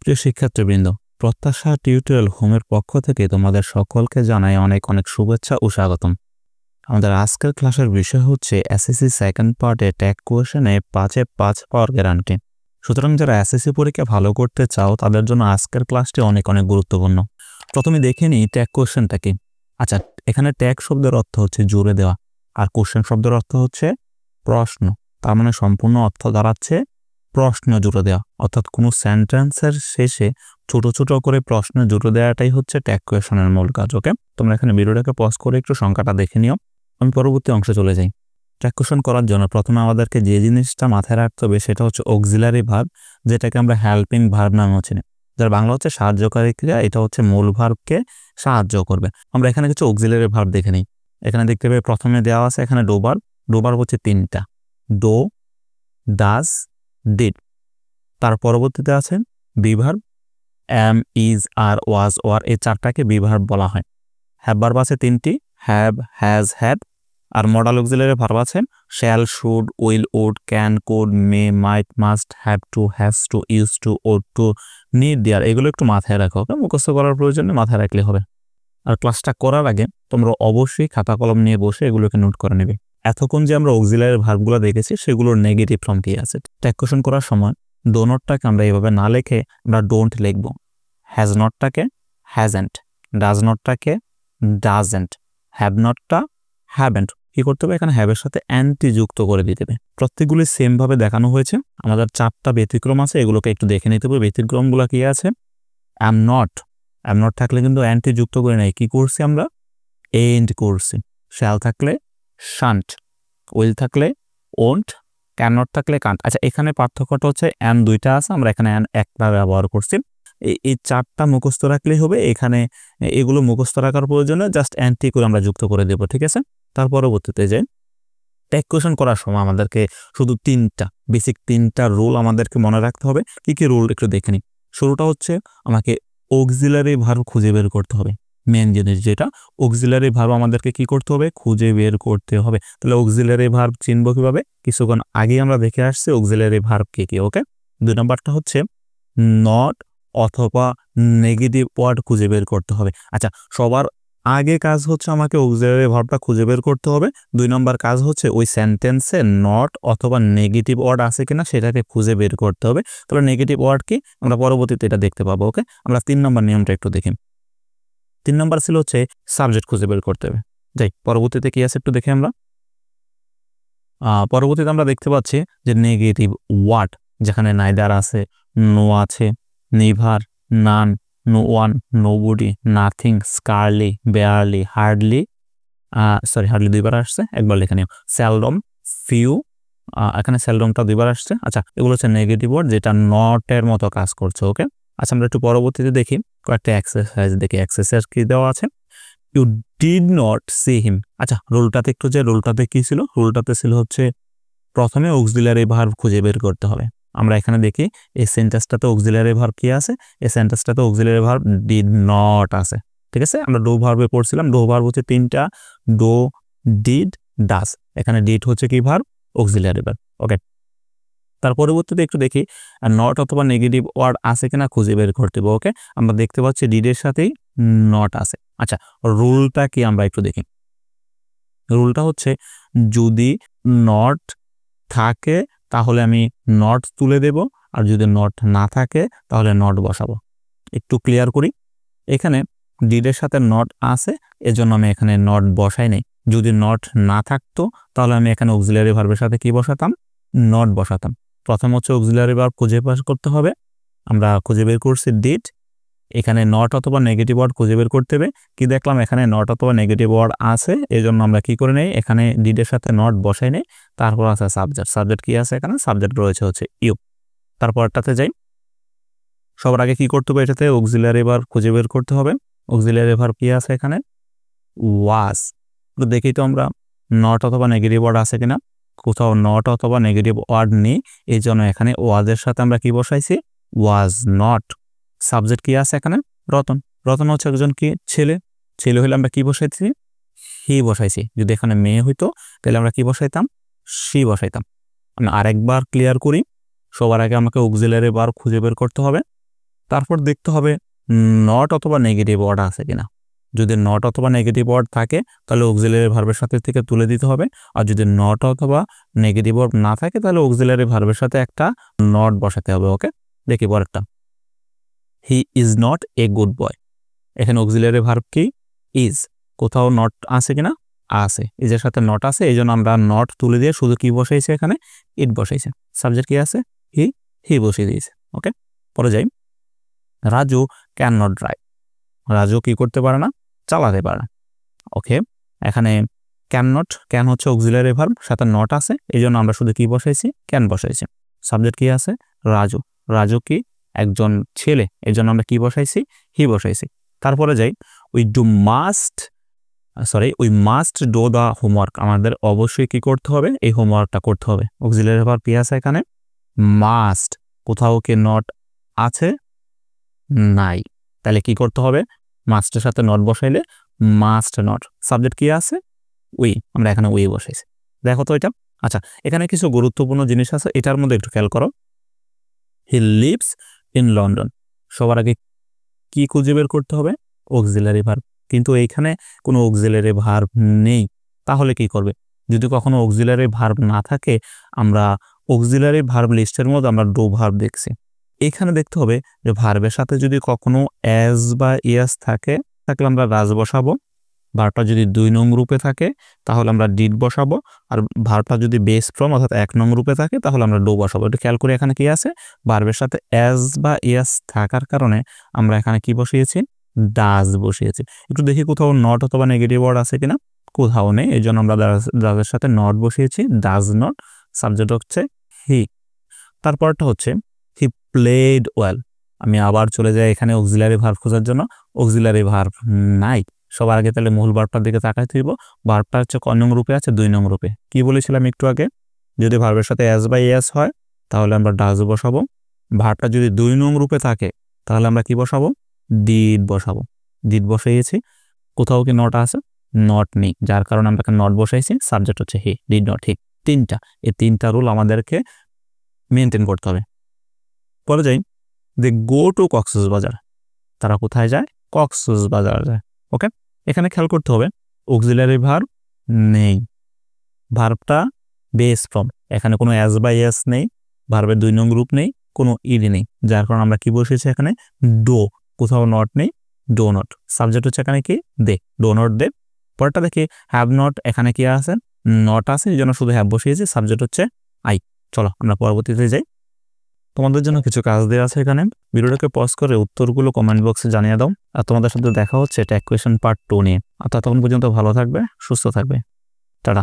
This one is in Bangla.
প্রিয় শিক্ষার্থীবৃন্দ, প্রত্যাশা টিউটোরিয়াল হোমের পক্ষ থেকে তোমাদের সকলকে জানাই অনেক অনেক শুভেচ্ছা ও স্বাগতম। আমাদের আজকের ক্লাসের বিষয় হচ্ছে এসএসসি সেকেন্ড পার্টে ট্যাগ কোয়েশনে 5-এ 5 পাওয়ার গ্যারান্টি। সুতরাং যারা এসএসসি পরীক্ষা ভালো করতে চাও তাদের জন্য আজকের ক্লাসটি অনেক অনেক গুরুত্বপূর্ণ। প্রথমে দেখে নিই ট্যাগ কোয়েশনটা কি। আচ্ছা, এখানে ট্যাগ শব্দের অর্থ হচ্ছে জুড়ে দেওয়া, আর কোয়েশন শব্দের অর্থ হচ্ছে প্রশ্ন। তার মানে সম্পূর্ণ অর্থ দাঁড়াচ্ছে প্রশ্ন জুড়ে দেওয়া, অর্থাৎ কোনো সেন্টেন্সের শেষে ছোট ছোট করে প্রশ্ন জুড়ে দেওয়াটাই হচ্ছে ট্যাগ কোয়েশনের মূল কাজ। ওকে, তোমরা এখানে ভিডিওটাকে পজ করে একটু সংখ্যাটা দেখে নিও। আমি পরবর্তী অংশে চলে যাই। ট্যাগ কোয়েশন করার জন্য প্রথমে আমাদেরকে যে জিনিসটা মাথায় রাখতে হবে সেটা হচ্ছে অক্সিলারি ভার্ব, যেটাকে আমরা হেল্পিং ভার্ব নামেও চিনি। যার বাংলা হচ্ছে সাহায্যকারী ক্রিয়া, এটা হচ্ছে মূল ভার্বকে সাহায্য করবে। আমরা এখানে কিছু অক্সিলারি ভার্ব দেখে নিই। এখানে দেখতে পাই প্রথমে দেওয়া আছে এখানে ডো ভার্ব হচ্ছে 3টা, ডো, ডাজ, ডিড। তার পরবর্তীতে আছে be verb, am, is, are, was, were, এই 4টাকে বি ভার্ব বলা হয়। হ্যাভ ভার্ব আছে 3টি, হ্যাভ, হ্যাজ, হ্যাড। আর মডাল অক্সিলারি ভার্ব আছে shall, should, will, would, can, could, may, might, must, have to, has to, use to, ought to, need, dare. এগুলো একটু মাথায় রাখো, ওকে? মুখস্থ করার প্রয়োজনে মাথায় রাখলে হবে। আর ক্লাসটা করার আগে তোমরা অবশ্যই খাতা কলম নিয়ে বসে এগুলোকে নোট করে নেবে। এতক্ষণ যে আমরা অক্সিলারি ভার্বগুলো দেখেছি সেগুলোর নেগেটিভ ফর্ম কি আছে। ট্যাগ কোয়েশন করার সময় ডো নটটাকে আমরা এইভাবে না লিখে আমরা ডোন্ট লিখব, হ্যাজ নটটাকে হ্যাজেন্ট, ডাজ নটটাকে ডাজেন্ট, হ্যাভ নটটা হ্যাভেন্ট। কি করতে হবে, এখানে হ্যাভের সাথে অ্যান্টি যুক্ত করে দিতে হবে। প্রত্যেকগুলি সেম ভাবে দেখানো হয়েছে। আমাদের 4টা ব্যতিক্রম আছে, এগুলোকে একটু দেখে নিতে হবে। ব্যতিক্রমগুলো কি আছে? অ্যাম নট থাকলে কিন্তু অ্যান্টি যুক্ত করে নাই, কি করছি আমরা? এন্ড করছি। শ্যাল থাকলে শান্ট, উইল থাকলে ওন্ট, ক্যান নট থাকলে কান্ট। আচ্ছা, এখানে পার্থক্যটা হচ্ছে অ্যান 2টা আছে, আমরা এখানে অ্যান একটা ব্যবহার করছি। এই 4টা মুখস্থ রাখলেই হবে। এখানে এগুলো মুখস্থ রাখার প্রয়োজনে জাস্ট অ্যান্টি করে আমরা যুক্ত করে দেবো, ঠিক আছে? তার পরবর্তীতে যে ট্যাগ কোয়েশন করার সময় আমাদেরকে শুধু 3টা বেসিক 3টা রুল আমাদেরকে মনে রাখতে হবে। কি কি রুল একটু দেখে নিই। শুরুটা হচ্ছে আমাকে অক্সিলারি ভার্ব খুঁজে বের করতে হবে। মেন জিনিস যেটা, অক্সিলারি ভার্ব আমাদেরকে কি করতে হবে? খুঁজে বের করতে হবে। তাহলে অক্সিলারি ভার্ব চিনবো কিভাবে? কিছুক্ষণ আগে আমরা দেখে আসছি অক্সিলারি ভার্ব কি কি। ওকে, 2 নম্বরটা হচ্ছে নট অথবা নেগেটিভ ওয়ার্ড খুঁজে বের করতে হবে। আচ্ছা, সবার আগে কাজ হচ্ছে আমাকে অক্সিলারি ভার্বটা খুঁজে বের করতে হবে। 2 নম্বর কাজ হচ্ছে ওই সেন্টেন্সে নট অথবা নেগেটিভ ওয়ার্ড আছে কিনা সেটাকে খুঁজে বের করতে হবে। তাহলে নেগেটিভ ওয়ার্ড কি আমরা পরবর্তীতে এটা দেখতে পাবো। ওকে, আমরা 3 নম্বর নিয়মটা একটু দেখি। 3 নম্বর ছিল হচ্ছে সাবজেক্ট খুঁজে বের করতে হবে। যাই, পরবর্তীতে কি আছে একটু দেখি আমরা। পরবর্তীতে আমরা দেখতে পাচ্ছি যে নেগেটিভ ওয়ার্ড, যেখানে নাইদার আছে, নো আছে, never, none, no one, nobody, nothing, scarcely, barely, hardly, hardly 2বার আসছে, একবার লেখা নিও। সেলডম, ফিউ, এখানে সেলডমটা 2বার আসছে। আচ্ছা, এগুলো হচ্ছে নেগেটিভ ওয়ার্ড যেটা নটের মতো কাজ করছে। ওকে, আচ্ছা, আমরা একটু পরবর্তীতে দেখি কয়েকটা এক্সারসাইজ দেখি। এক্সারসাইজ কি দেওয়া আছে? You did not see him. আচ্ছা, রুলটাতে একটু যে রুলটাতে কি ছিল? রুলটাতে ছিল হচ্ছে প্রথমে অক্সিলারি ভার্ব খুঁজে বের করতে হবে। আমরা এখানে দেখি এই সেন্টেন্সটাতে অক্সিলারি ভার্ব কি আছে? এই সেন্টেন্সটাতে অক্সিলারি ভার্ব ডিড নট আছে, ঠিক আছে? আমরা ডো ভার্বে পড়ছিলাম। ডো ভার্ব হচ্ছে 3টা, ডো, ডিড, ডাজ। এখানে ডিড হচ্ছে কি ভার্ব? Auxiliary verb. ওকে, তার পরবর্তীতে একটু দেখি নট অথবা নেগেটিভ ওয়ার্ড আছে কিনা খুঁজে বের করতে হবে। ওকে, আমরা দেখতে পাচ্ছি ডিডের সাথেই নট আছে। আচ্ছা, রুলটা কি আমরা একটু দেখি। রুলটা হচ্ছে যদি নট থাকে তাহলে আমি নট তুলে দেব, আর যদি নট না থাকে তাহলে নট বসাবো। একটু ক্লিয়ার করি। এখানে ডিডের সাথে নট আছে, এজন্য আমি এখানে নট বসাই নাই। যদি নট না থাকতো তাহলে আমি এখানে অক্সিলারি ভার্বের সাথে কি বসাতাম? নট বসাতাম। প্রথম হচ্ছে অক্সিলারি ভার্ব খুঁজে বের করতে হবে। আমরা খুঁজে বের করছি ডিড। এখানে নট অথবা নেগেটিভ ওয়ার্ড খুঁজে বের করতে হবে। কি দেখলাম? এখানে নট অথবা নেগেটিভ ওয়ার্ড আছে, এজন্য আমরা কি করে নেই? এখানে ডিডের সাথে নট বসাই নেই। তারপর আছে সাবজেক্ট। সাবজেক্ট কি আছে এখানে? সাবজেক্ট রয়েছে হচ্ছে ইউ। তারপরটাতে যাই। সবার আগে কি করতে হবে? এটাতে অক্সিলারি ভার্ব খুঁজে বের করতে হবে। অক্সিলারি ভার্ব কি আছে এখানে? ওয়াজ। তো দেখি তো আমরা নট অথবা নেগেটিভ ওয়ার্ড আছে কিনা। কোথাও নট অথবা নেগেটিভ ওয়ার্ড নেই, এই জন্য এখানে ওয়াজের সাথে আমরা কি বসাইছি? Was not. সাবজেক্ট কি আছে এখানে? রতন। রতন হচ্ছে একজন কি? ছেলে। ছেলে হলে আমরা কি বসাইছি? হি বসাইছি। যদি এখানে মেয়ে হইতো তাহলে আমরা কি বসাইতাম? শি বসাইতাম। আমি আরেকবার ক্লিয়ার করি। সবার আগে আমাকে অক্সিলারি ভার্ব খুঁজে বের করতে হবে। তারপর দেখতে হবে নট অথবা নেগেটিভ ওয়ার্ড আছে কিনা। যদি নট অথবা নেগেটিভ ওয়ার্ড থাকে তাহলে অক্সিলারি ভার্বের সাথে থেকে তুলে দিতে হবে। আর যদি নট অথবা নেগেটিভ ওয়ার্ড না থাকে তাহলে অক্সিলারি ভার্বের সাথে একটা নট বসাতে হবে। ওকে, দেখি পরেরটা। He is not a good boy. এখানে অক্সিলারি ভার্ব কি? ইজ। কোথাও নট আছে কিনা? আছে। ইজের সাথে নট আছে, এই জন্য আমরা নট তুলে দিয়ে শুধু কি বসাইছি এখানে? ইট বসাইছে। সাবজেক্ট কি আছে? হি বসিয়ে দিয়েছে। ওকে, পরে যাই। Raju can not drive. Raju কি করতে পারে না? চালাতে পারে না। ওকে, এখানে ক্যান হচ্ছে অক্সিলারি ভার্ব, সাথে নট আছে, এই জন্য আমরা শুধু কি বসাইছি? ক্যান বসাইছি। সাবজেক্ট কি আছে? রাজু। রাজু কি? একজন ছেলে, এই জন্য আমরা কি বসাইছি? হি বসাইছি। তারপরে যাই, we must do the homework. আমাদের অবশ্যই কি করতে হবে? এই হোমওয়ার্কটা করতে হবে। অক্সিলারি ভার্ব কি আছে এখানে? মাস্ট। কোথাও কি নট আছে? নাই। তাহলে কি করতে হবে? মাস্টের সাথে নট বসাইলে মাস্ট নট। সাবজেক্ট কি আছে? উই। আমরা এখানে উই বসাইছি। দেখো তো এটা। আচ্ছা, এখানে কিছু গুরুত্বপূর্ণ জিনিস আছে, এটার মধ্যে একটু খেয়াল করো। He lives in London. সবার আগে কি খুঁজে বের করতে হবে? Auxiliary verb. কিন্তু এইখানে কোনো অক্সিলারি ভার্ব নেই, তাহলে কি করবে? যদি কখনো অক্সিলারি ভার্ব না থাকে, আমরা অক্সিলারি ভার্ব লিস্টের মধ্যে আমরা ডু ভার্ব দেখছি। এখানে দেখতে হবে যে ভার্বের সাথে যদি কখনো অ্যাজ বা ইয়াস থাকে, তাহলে আমরা রাজ বসাবো। ভার্বটা যদি 2 নং রূপে থাকে তাহলে আমরা ডিড বসাবো। আর ভার্বটা যদি বেস ফ্রম অর্থাৎ 1 নং রূপে থাকে তাহলে আমরা ডু বসাবো। একটু খেয়াল করে এখানে কি আছে? ভার্বের সাথে অ্যাজ বা ইয়াস থাকার কারণে আমরা এখানে কি বসিয়েছি? ডাজ বসিয়েছি। একটু দেখি কোথাও নট অথবা নেগেটিভ ওয়ার্ড আছে কিনা। কোথাও নেই, এই জন্য আমরা ডাজের সাথে নট বসিয়েছি। Does not. সাবজেক্ট হচ্ছে হি। তারপরটা হচ্ছে হি প্লেড ওয়েল। আমি আবার চলে যাই এখানে অক্সিলারি ভার্ব খোঁজার জন্য। অক্সিলারি ভার্ব নাই। সবার আগে তাহলে মূল ভার্বটার দিকে তাকাইতে দিব। ভার্বটা হচ্ছে ক নং রূপে আছে? 2 নং রূপে। কি বলেছিলাম একটু আগে? যদি ভার্বের সাথে অ্যাজ বা ইয়াস হয় তাহলে আমরা ডাজ বসাবো। ভার্বটা যদি 2 নং রূপে থাকে তাহলে আমরা কি বসাবো? ডিড বসাবো। ডিড বসাইয়েছি। কোথাও কি নট আছে? নট নেই, যার কারণে আমরা নট বসাইছি। সাবজেক্ট হচ্ছে হি, ডিড নট হি। এই তিনটা রুল আমাদেরকে মেনটেন করতে হবে। পরে যাই, দে গো টু কক্সবাজার। তারা কোথায় যায়? কক্সবাজার যায়। ওকে, এখানে খেয়াল করতে হবে অক্সিলারি ভার্ব নেই, ভার্বটা বেস ফ্রম। এখানে কোনো অ্যাজ বা ইয়াস নেই, ভার্বের 2 নং রূপ নেই, কোনো ইড নেই, যার কারণে আমরা কি বসেছি এখানে? ডো। কোথাও নট নেই, ডো নট। সাবজেক্ট হচ্ছে এখানে কি? দে। Do not they. পরেরটা দেখি, হ্যাভ নট। এখানে কি আছে? নট আছে, এই জন্য শুধু হ্যাভ বসিয়েছি। সাবজেক্ট হচ্ছে আই। চলো আমরা পরবর্তীতে যাই। তোমাদের জন্য কিছু কাজ দেওয়া আছে এখানে। ভিডিওটাকে পজ করে উত্তরগুলো কমেন্ট বক্সে জানিয়ে দাও। আর তোমাদের সাথে দেখা হচ্ছে ট্যাগ কোয়েশ্চেন পার্ট 2 নিয়ে। আর ততক্ষণ পর্যন্ত ভালো থাকবে, সুস্থ থাকবে। টাটা।